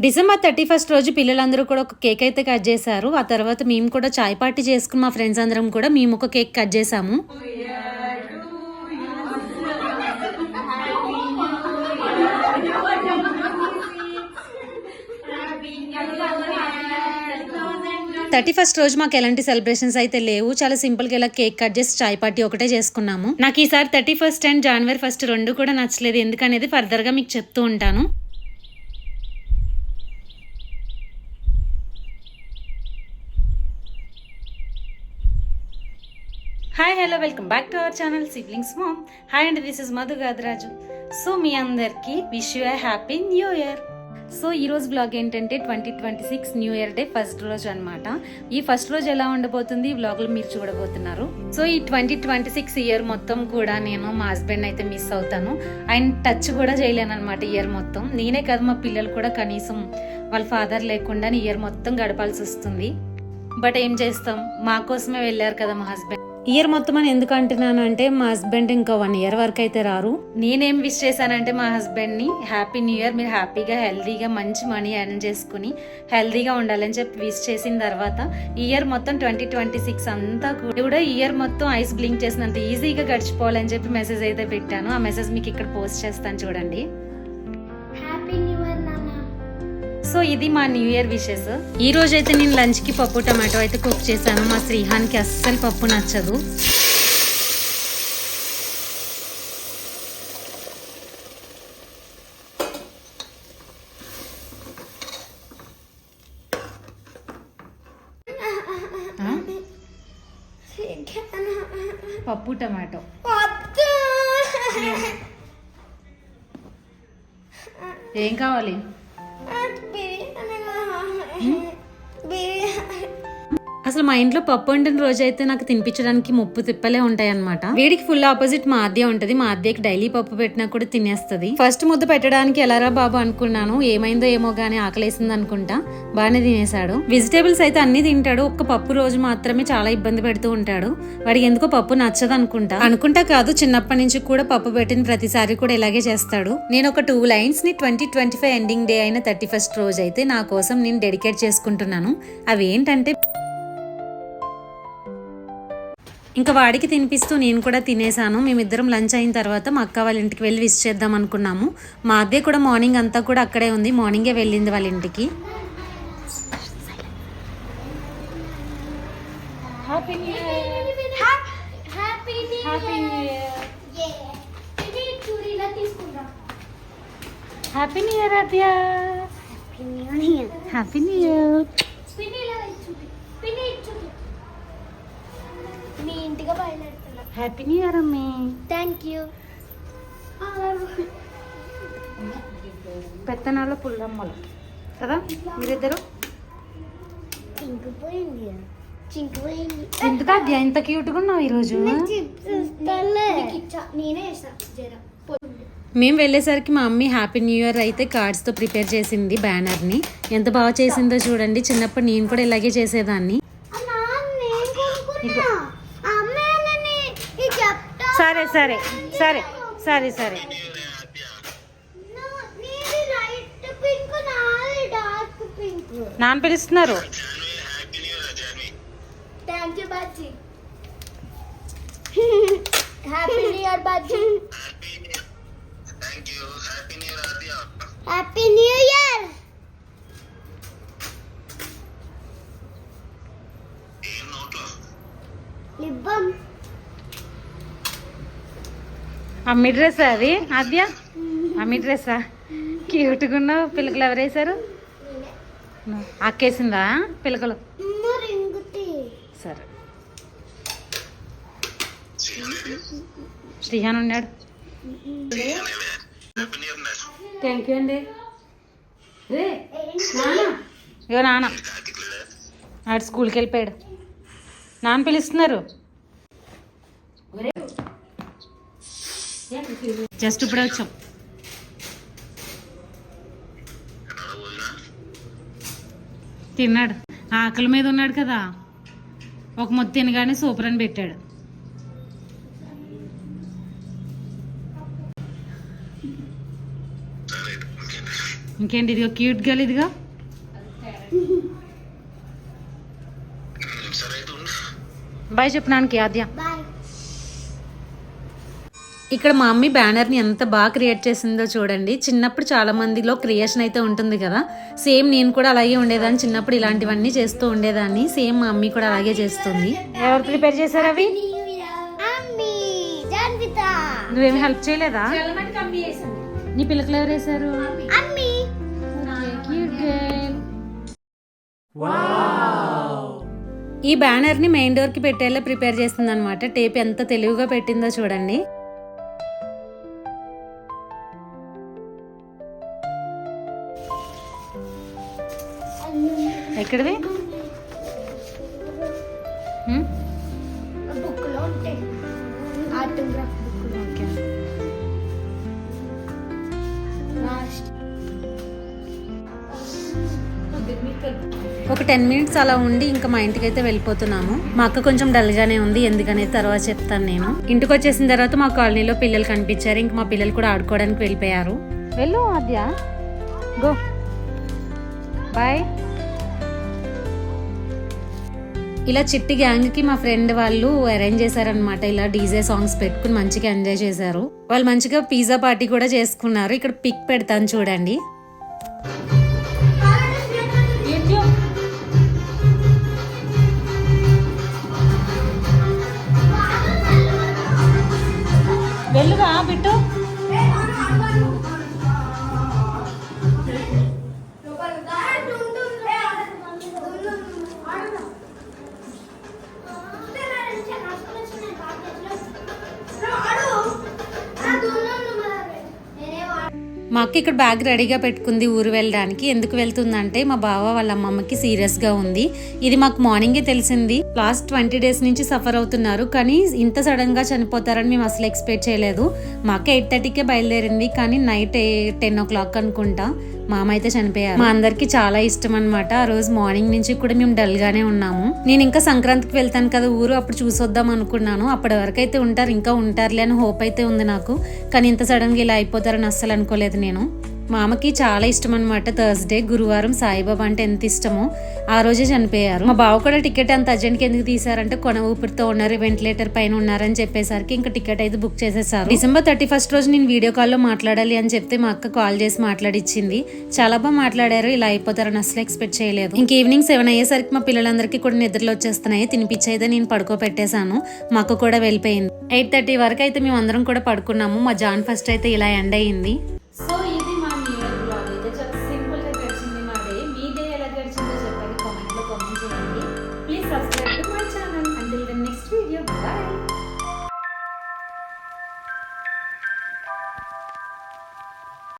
December 31 రోజు పిల్లలందరూ కూడా ఒక కేక్ అయితే కట్ చేశారు. ఆ తర్వాత మేము కూడా చాయ్ పార్టీ చేసుకుని మా ఫ్రెండ్స్ అందరం కూడా మేము ఒక కేక్ కట్ చేసాము. రోజు మాకు ఎలాంటి సెలబ్రేషన్స్ అయితే లేవు. చాలా సింపుల్ గా ఇలా కేక్ కట్ చేసి చాయ్ పార్టీ ఒకటే చేసుకున్నాము. నాకు ఈసారి 31 అండ్ January 1 రెండు కూడా నచ్చలేదు. ఎందుకనేది ఫర్దర్ గా మీకు చెప్తూ ఉంటాను. Hi hello welcome back to our channel siblings mom. Hi అండి, this is Madhu Gadaraju. So మీ అందరికీ wish you happy new year. So ఈరోజు బ్లాగ్ ఏంటంటే 2026 న్యూ ఇయర్ డే ఫస్ట్ రోజు అనమాట. ఈ ఫస్ట్ రోజు ఎలా ఉండబోతుంది ఈ బ్లాగ్లో మీరు చూడబోతున్నారు. సో ఈ 2026 ఇయర్ మొత్తం కూడా నేను మా హస్బెండ్ అయితే మిస్ అవుతాను. అండ్ టచ్ కూడా చేయలేను అనమాట ఇయర్ మొత్తం. నేనే కాదు మా పిల్లలు కూడా కనీసం వాళ్ళ ఫాదర్ లేకుండా ఇయర్ మొత్తం గడపాల్సి వస్తుంది. బట్ ఏం చేస్తాం, మా కోసమే వెళ్ళారు కదా మా హస్బెండ్. ఇయర్ మొత్తం అని ఎందుకు అంటున్నాను అంటే మా హస్బెండ్ ఇంకా 1 year వరకు అయితే రారు. నేనేం విష్ చేశానంటే మా హస్బెండ్ ని హ్యాపీ న్యూ ఇయర్, మీరు హ్యాపీగా హెల్దీగా మంచి మనీ ఎర్న్ చేసుకుని హెల్దీగా ఉండాలని చెప్పి విష్ చేసిన తర్వాత ఇయర్ మొత్తం 2026 అంతా కూడా ఇయర్ మొత్తం ఐస్ బ్లింక్ చేసినంత ఈజీగా గడిచిపోవాలని చెప్పి మెసేజ్ అయితే పెట్టాను. ఆ మెసేజ్ మీకు ఇక్కడ పోస్ట్ చేస్తాను చూడండి. సో ఇది మా న్యూ ఇయర్ విషెస్. ఈ రోజు అయితే నేను లంచ్ కి పప్పు టమాటో అయితే కుక్ చేశాను. మా శ్రీహాన్కి అస్సలు పప్పు నచ్చదు. పప్పు టమాటో ఏం కావాలి? అసలు మా ఇంట్లో పప్పు వండిన రోజు అయితే నాకు తినిపించడానికి ముప్పు తిప్పలే ఉంటాయి అనమాట. వీడికి ఫుల్ ఆపోజిట్ మా ఆద్య ఉంటది. మా ఆద్యకి డైలీ పప్పు పెట్టినా కూడా తినేస్తుంది. ఫస్ట్ ముద్ద పెట్టడానికి ఎలారా బాబు అనుకున్నాను. ఏమైందో ఏమో గానీ ఆకలేసింది అనుకుంటా. బాగానే తినేశాడు. వెజిటేబుల్స్ అయితే అన్ని తింటాడు. ఒక్క పప్పు రోజు మాత్రమే చాలా ఇబ్బంది పెడుతూ ఉంటాడు. వాడికి ఎందుకో పప్పు నచ్చదు అనుకుంటా కాదు, చిన్నప్పటి నుంచి కూడా పప్పు పెట్టిన ప్రతిసారి కూడా ఇలాగే చేస్తాడు. నేను ఒక 2 lines ని 2025 ఎండింగ్ డే అయిన 31 రోజు అయితే నా కోసం నేను డెడికేట్ చేసుకుంటున్నాను. అవి ఏంటంటే, ఇంకా వాడికి తినిపిస్తూ నేను కూడా తినేసాను. మేమిద్దరం లంచ్ అయిన తర్వాత మా అక్క వాళ్ళ ఇంటికి వెళ్ళి విష్ చేద్దాం అనుకున్నాము. మా అద్దే కూడా మార్నింగ్ అంతా కూడా అక్కడే ఉంది. మార్నింగే వెళ్ళింది వాళ్ళ ఇంటికి. Happy new year Aadya. Happy new year. Happy new year అమ్మే. Thank you. పెత్తనాల్లో పుల్లమ్మలు కదా మీరిద్దరు. ఎందుకు అద్య ఇంత క్యూట్గా ఉన్నావు ఈరోజు? మేము వెళ్ళేసరికి మా మమ్మీ హ్యాపీ న్యూ ఇయర్ అయితే కార్డ్స్తో ప్రిపేర్ చేసింది. బ్యానర్ని ఎంత బాగా చేసిందో చూడండి. చిన్నప్పుడు నేను కూడా ఇలాగే చేసేదాన్ని. సరే సరే సరే సరే సరే నాన్న పిలుస్తున్నారు. హ్యాపీ న్యూ ఇయర్ బాజీ. Happy new year. లిబ్బం అమ్మి డ్రెస్ అది ఆద్య. అమ్మి డ్రెస్సా? క్యూట్గా ఉన్నావు. పిల్లలు ఎవరు వేశారు? అక్కేసిందా పిలకలు? రింగుతి సరే, శ్రీహాన్ ఉన్నాడు. థ్యాంక్ యూ అండి. రే నాన్న, ఇగో నాన్న ఆడు స్కూల్కి వెళ్ళిపోయాడు. నాన్న పిలుస్తున్నారు. జస్ట్ ఇప్పుడే వచ్చాం. తిన్నాడు, ఆకలి మీద ఉన్నాడు కదా, ఒక మొత్తం తినగానే సూపర్ అని పెట్టాడు. ఇంకేంటి, ఇదిగో క్యూట్ గర్ల్, ఇదిగో బాయ్ చెప్పడానికి ఆద్య. బాయ్. ఇక్కడ మా మమ్మీ బ్యానర్ని ఎంత బాగా క్రియేట్ చేసిందో చూడండి. చిన్నప్పుడు చాలా మందిలో క్రియేషన్ అయితే ఉంటుంది కదా, సేమ్ నేను కూడా అలాగే ఉండేదాన్ని. చిన్నప్పుడు ఇలాంటివన్నీ చేస్తూ ఉండేదాన్ని. సేమ్ మా మమ్మీ కూడా అలాగే చేస్తుంది. ఎవరు ప్రిపేర్ చేశారు అవి? అమ్మి జాన్విత. నువ్వేమి హెల్ప్ చేయలేదా? నీ పిల్లకలు ఎవరు వేశారు? అమ్మి. Cute girl. ఈ బ్యానర్ని మెయిన్ డోర్కి పెట్టేలా ప్రిపేర్ చేస్తుంది అనమాట. టేప్ ఎంత తెలివిగా పెట్టిందో చూడండి. ఎక్కడివి? బుక్ లో ఉంటాయి, art and craft book. Okay. ఒక 10 minutes అలా ఉండి ఇంకా మా ఇంటికి అయితే వెళ్ళిపోతున్నాము. మా అక్క కొంచెం డల్ గానే ఉంది, ఎందుకనేది తర్వాత చెప్తాను నేను. ఇంటికి వచ్చేసిన తర్వాత మా కాలనీలో పిల్లలు కనిపించారు. ఇంక మా పిల్లలు కూడా ఆడుకోవడానికి వెళ్ళిపోయారు. వెళ్ళు ఆద్య, గో బాయ్. ఇలా చిట్టి గ్యాంగ్ కి మా ఫ్రెండ్ వాళ్ళు అరేంజ్ చేశారనమాట. ఇలా డీజే సాంగ్స్ పెట్టుకుని మంచిగా ఎంజాయ్ చేశారు. వాళ్ళు మంచిగా పిజ్జా పార్టీ కూడా చేసుకున్నారు. ఇక్కడ పిక్ పెడతాను చూడండి. వెళ్ళుగా బిట్టు. మా అక్క ఇక్కడ బ్యాగ్ రెడీగా పెట్టుకుంది ఊరు వెళ్ళడానికి. ఎందుకు వెళ్తుందంటే మా బావ వాళ్ళ అమ్మమ్మకి సీరియస్ గా ఉంది. ఇది మాకు మార్నింగే తెలిసింది. లాస్ట్ 20 days నుంచి సఫర్ అవుతున్నారు, కానీ ఇంత సడన్ గా చనిపోతారని మేము అసలు ఎక్స్పెక్ట్ చేయలేదు. మా అక్క 8:30కే బయలుదేరింది, కానీ నైట్ 10 o'clock అనుకుంటా మా అమ్మ అయితే చనిపోయారు. మా అందరికి చాలా ఇష్టం అనమాట. ఆ రోజు మార్నింగ్ నుంచి కూడా మేము డల్ గానే ఉన్నాము. నేను ఇంకా సంక్రాంతికి వెళ్తాను కదా ఊరు, అప్పుడు చూసొద్దాం అనుకున్నాను. అప్పటి వరకు అయితే ఉంటారు, ఇంకా ఉంటారులే అని హోప్ అయితే ఉంది నాకు. కానీ ఇంత సడన్ గా ఇలా అయిపోతారని అస్సలు అనుకోలేదు నేను. మా అమ్మకి చాలా ఇష్టం అనమాట. థర్స్డే గురువారం సాయిబాబా అంటే ఎంత ఇష్టమో, ఆ రోజే చనిపోయారు. మా బావ కూడా టికెట్ అంత అర్జెంట్కి ఎందుకు తీసారంటే కొన ఊపిరితో ఉన్నారు, వెంటిలేటర్ పైన ఉన్నారని చెప్పేసరికి ఇంకా టికెట్ అయితే బుక్ చేసేసారు. December 31st రోజు నేను వీడియో కాల్లో మాట్లాడాలి అని చెప్తే మా అక్క కాల్ చేసి మాట్లాడిచ్చింది. చాలా బాగా మాట్లాడారు. ఇలా అయిపోతారని అసలు ఎక్స్పెక్ట్ చేయలేదు. ఇంక ఈవినింగ్ 7 అయ్యేసరికి మా పిల్లలందరికీ కూడా నిద్రలు వచ్చేస్తున్నాయి. తినిపించైతే నేను పడుకోబెట్టేశాను. మా అక్క కూడా వెళ్ళిపోయింది. 8:30 వరకు అయితే మేము అందరం కూడా పడుకున్నాము. మా జాన్ ఫస్ట్ అయితే ఇలా ఎండ్ అయ్యింది.